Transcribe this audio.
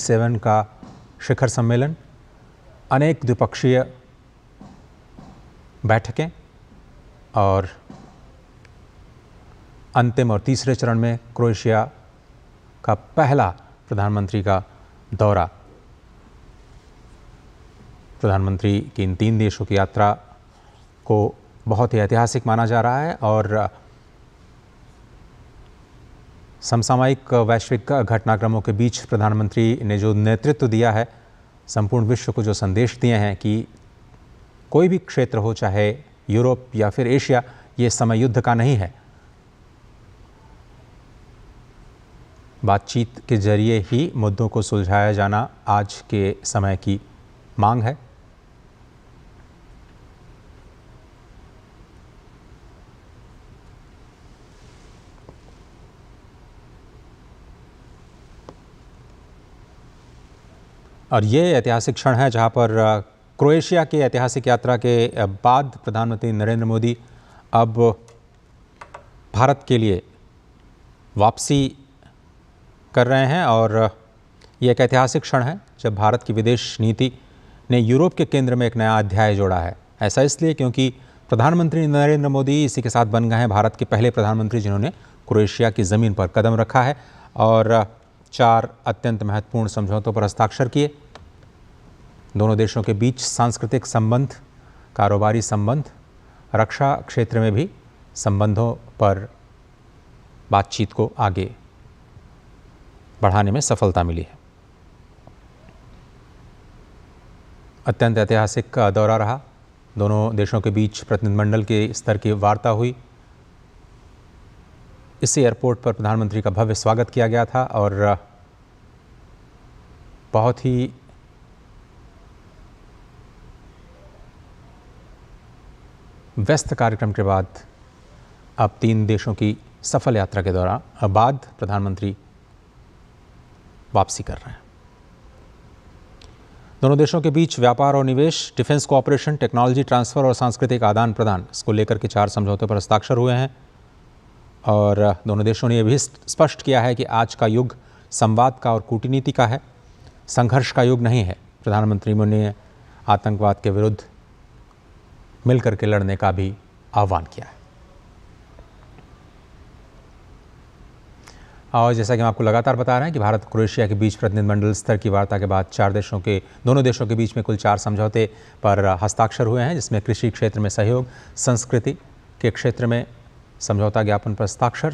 G7 का शिखर सम्मेलन, अनेक द्विपक्षीय बैठकें और अंतिम और तीसरे चरण में क्रोएशिया का पहला प्रधानमंत्री का दौरा। प्रधानमंत्री की इन 3 देशों की यात्रा को बहुत ही ऐतिहासिक माना जा रहा है और समसामयिक वैश्विक घटनाक्रमों के बीच प्रधानमंत्री ने जो नेतृत्व दिया है, संपूर्ण विश्व को जो संदेश दिए हैं कि कोई भी क्षेत्र हो, चाहे यूरोप या फिर एशिया, ये समय युद्ध का नहीं है। बातचीत के जरिए ही मुद्दों को सुलझाया जाना आज के समय की मांग है। और ये ऐतिहासिक क्षण है जहां पर क्रोएशिया की ऐतिहासिक यात्रा के बाद प्रधानमंत्री नरेंद्र मोदी अब भारत के लिए वापसी कर रहे हैं और ये एक ऐतिहासिक क्षण है जब भारत की विदेश नीति ने यूरोप के केंद्र में एक नया अध्याय जोड़ा है। ऐसा इसलिए क्योंकि प्रधानमंत्री नरेंद्र मोदी इसी के साथ बन गए हैं भारत के पहले प्रधानमंत्री जिन्होंने क्रोएशिया की ज़मीन पर कदम रखा है और 4 अत्यंत महत्वपूर्ण समझौतों पर हस्ताक्षर किए। दोनों देशों के बीच सांस्कृतिक संबंध, कारोबारी संबंध, रक्षा क्षेत्र में भी संबंधों पर बातचीत को आगे बढ़ाने में सफलता मिली है। अत्यंत ऐतिहासिक दौरा रहा। दोनों देशों के बीच प्रतिनिधिमंडल के स्तर की वार्ता हुई। इस एयरपोर्ट पर प्रधानमंत्री का भव्य स्वागत किया गया था और बहुत ही व्यस्त कार्यक्रम के बाद अब 3 देशों की सफल यात्रा के दौरान बाद प्रधानमंत्री वापसी कर रहे हैं। दोनों देशों के बीच व्यापार और निवेश, डिफेंस कोऑपरेशन, टेक्नोलॉजी ट्रांसफ़र और सांस्कृतिक आदान प्रदान, इसको लेकर के 4 समझौतों पर हस्ताक्षर हुए हैं और दोनों देशों ने यह भी स्पष्ट किया है कि आज का युग संवाद का और कूटनीति का है, संघर्ष का युग नहीं है। प्रधानमंत्री ने आतंकवाद के विरुद्ध मिलकर के लड़ने का भी आह्वान किया है। और जैसा कि हम आपको लगातार बता रहे हैं कि भारत क्रोएशिया के बीच प्रतिनिधिमंडल स्तर की वार्ता के बाद दोनों देशों के बीच में कुल 4 समझौते पर हस्ताक्षर हुए हैं, जिसमें कृषि क्षेत्र में सहयोग, संस्कृति के क्षेत्र में समझौता ज्ञापन पर हस्ताक्षर,